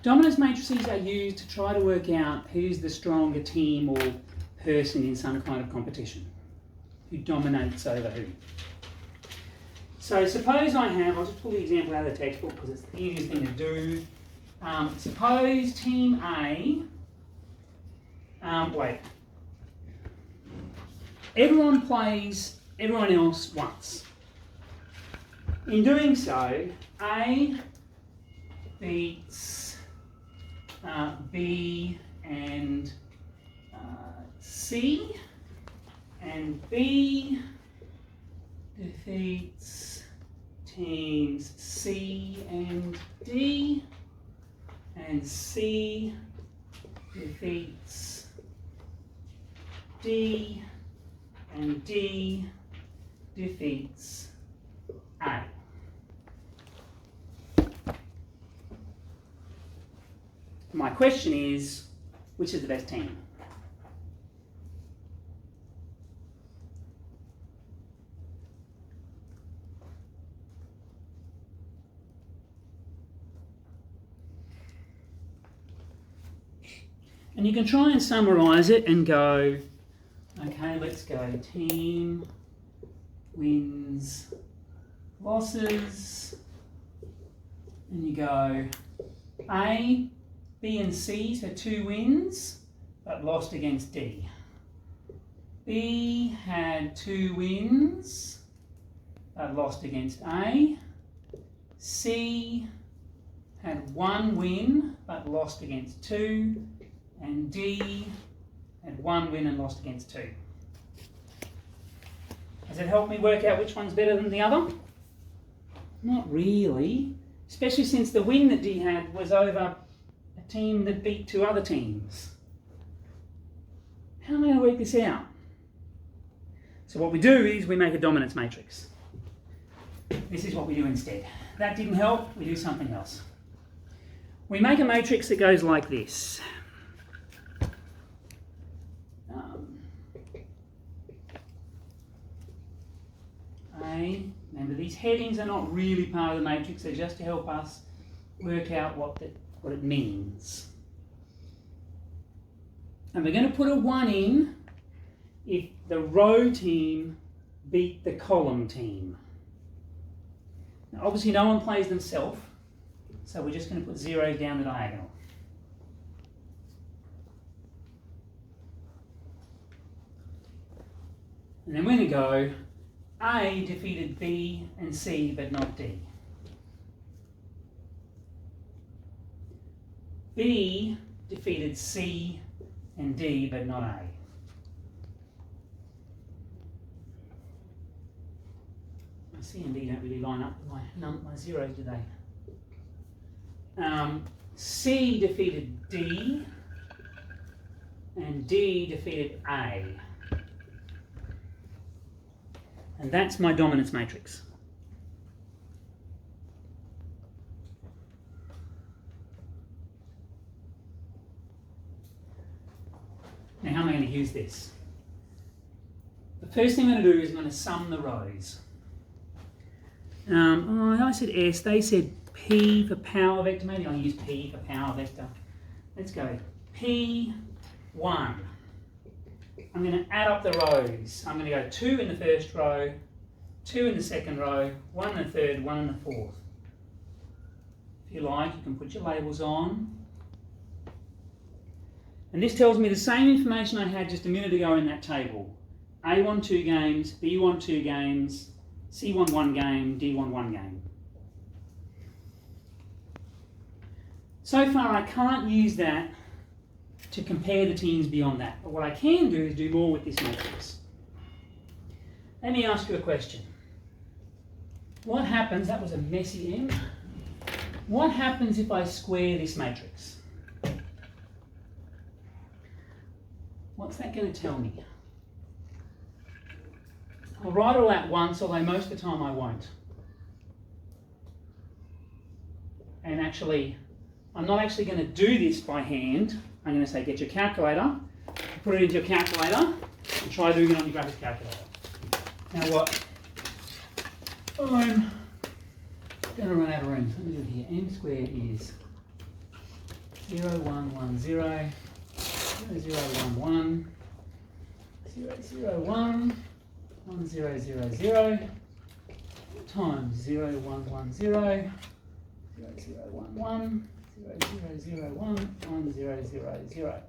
Dominance matrices are used to try to work out who's the stronger team or person in some kind of competition, who dominates over who. So suppose I have, I'll just pull the example out of the textbook because it's the easiest thing to do. Suppose team A, everyone plays everyone else once. In doing so, A beats B and C, and B defeats teams C and D, and C defeats D, and D defeats A. My question is, which is the best team? And you can try and summarise it and go, okay, let's go team wins losses, and you go A, B and C, so 2 wins, but lost against D. B had 2 wins, but lost against A. C had 1 win, but lost against 2. And D had 1 win and lost against 2. Does it help me work out which one's better than the other? Not really, especially since the win that D had was over a team that beat 2 other teams. How am I going to work this out? So what we do is we make a dominance matrix. This is what we do instead. That didn't help, we do something else. We make a matrix that goes like this. Remember, these headings are not really part of the matrix, they're just to help us work out what it means. And we're going to put a 1 in if the row team beat the column team. Now, obviously no one plays themselves, so we're just going to put zeros down the diagonal. And then we're going to go A defeated B and C, but not D. B defeated C and D, but not A. My C and D don't really line up with my zeros, do they? C defeated D, and D defeated A. And that's my dominance matrix. Now, how am I going to use this? The first thing I'm going to do is I'm going to sum the rows. I said S, they said P for power vector. Maybe I'll use P for power vector. Let's go P1. I'm going to add up the rows. I'm going to go 2 in the first row, 2 in the second row, 1 in the third, 1 in the fourth. If you like, you can put your labels on. And this tells me the same information I had just a minute ago in that table. A won 2 games, B won 2 games, C won 1 game, D won 1 game. So far I can't use that to compare the teams beyond that. But what I can do is do more with this matrix. Let me ask you a question. What happens, that was a messy end. What happens if I square this matrix? What's that going to tell me? I'll write it all out once, although most of the time I won't. And actually, I'm not actually going to do this by hand. I'm going to say, get your calculator, put it into your calculator, and try doing it on your graphics calculator. Now what? I'm going to run out of room. Let me do it here. M squared is 0, 1, 1, 0, 0, 0, 1, 1, 0, 0, 1, 1, 0, 0, 0, times 0, 1, 1, 0, 0, 0, 1, 1, 0, 0, 0, 1, 1, 0, 0, 0.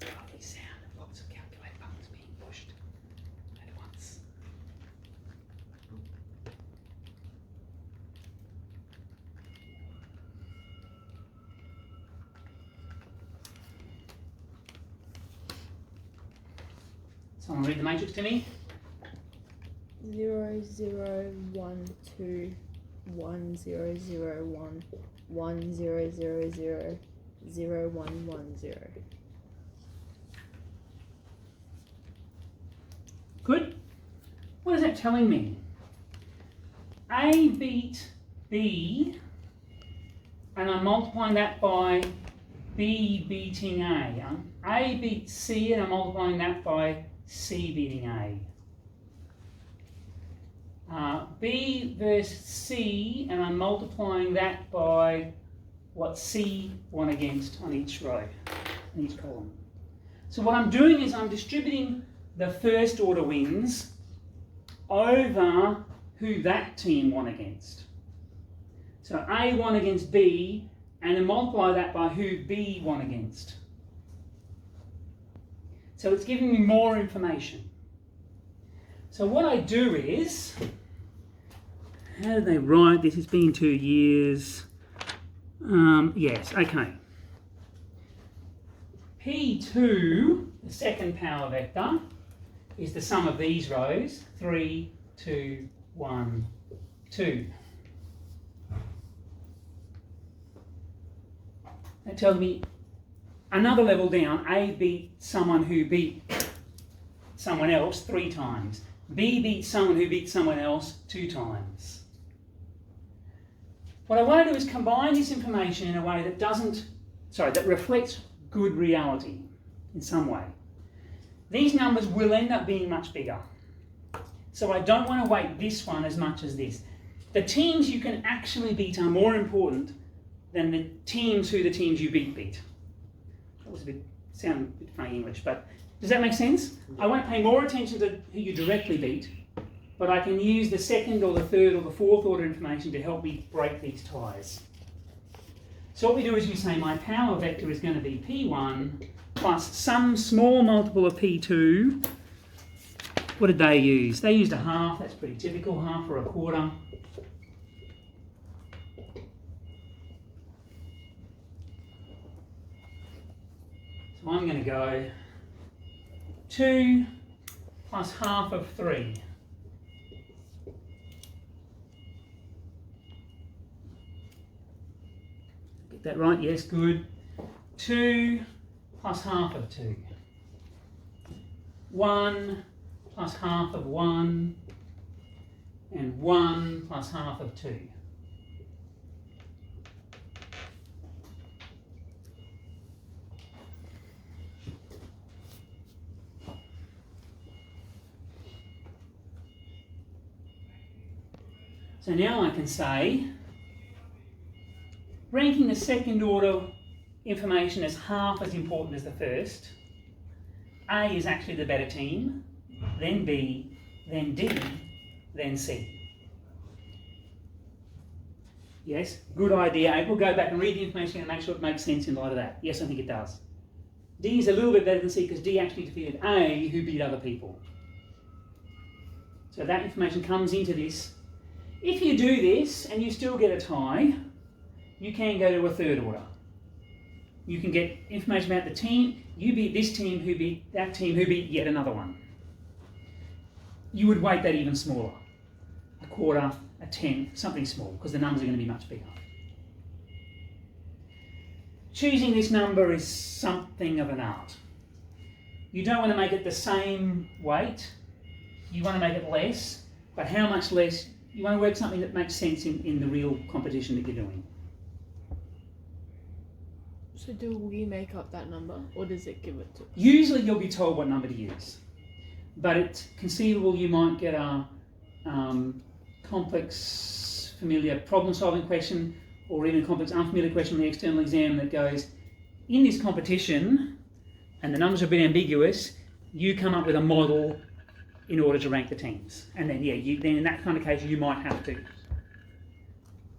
Lovely sound, lots of calculator buttons being pushed at once. Someone read the matrix to me. 0, 0, 1, 2, 1, 0, 0, 1, 1, 0, 0, 0, 0, 1, 1, 0. Good. What is that telling me? A beat B, and I'm multiplying that by B beating A. A beats C, and I'm multiplying that by C beating A. B versus C, and I'm multiplying that by what C won against on each row, on each column. So what I'm doing is I'm distributing the first order wins over who that team won against. So A won against B, and then multiply that by who B won against. So it's giving me more information. So what I do is, how do they write this? It's been 2 years. Yes, okay. P2, the second power vector, is the sum of these rows, 3, 2, 1, 2. That tells me another level down, A beat someone who beat someone else 3 times. B beat someone who beat someone else 2 times. What I want to do is combine this information in a way that that reflects good reality in some way. These numbers will end up being much bigger. So I don't want to weight this one as much as this. The teams you can actually beat are more important than the teams who the teams you beat. That was sound a bit funny English, but does that make sense? I won't pay more attention to who you directly beat, but I can use the second or the third or the fourth order information to help me break these ties. So what we do is we say my power vector is going to be P1 plus some small multiple of P2. What did they use? They used a half, that's pretty typical, half or a quarter. So I'm going to go 2 plus half of 3. Get that right? Yes, good. 2 plus half of 2. 1 plus half of 1. And 1 plus half of 2. So now I can say, ranking the second order information as half as important as the first, A is actually the better team, then B, then D, then C. Yes, good idea. April, go back and read the information and make sure it makes sense in light of that. Yes, I think it does. D is a little bit better than C because D actually defeated A, who beat other people. So that information comes into this. If you do this and you still get a tie, you can go to a third order. You can get information about the team. You beat this team who beat that team who beat yet another one. You would weight that even smaller. A quarter, a tenth, something small, because the numbers are going to be much bigger. Choosing this number is something of an art. You don't want to make it the same weight. You want to make it less, but how much less? You want to work something that makes sense in the real competition that you're doing. So do we make up that number, or does it give it to us? Usually you'll be told what number to use, but it's conceivable you might get a complex, familiar problem-solving question, or even a complex, unfamiliar question on the external exam that goes, in this competition, and the numbers are a bit ambiguous, you come up with a model in order to rank the teams. And then, then in that kind of case, you might have to.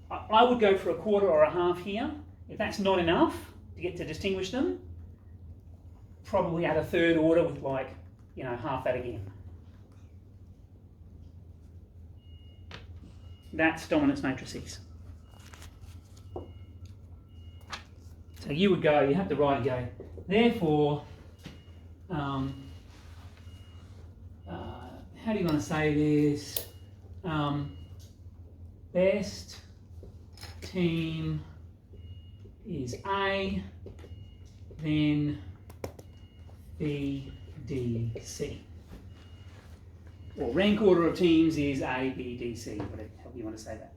I would go for a quarter or a half here. If that's not enough to get to distinguish them, probably add a third order with half that again. That's dominance matrices. So you would go, you have to write and go, therefore, how do you want to say this? Best team is A, then B, D, C. Or rank order of teams is A, B, D, C, whatever you want to say that.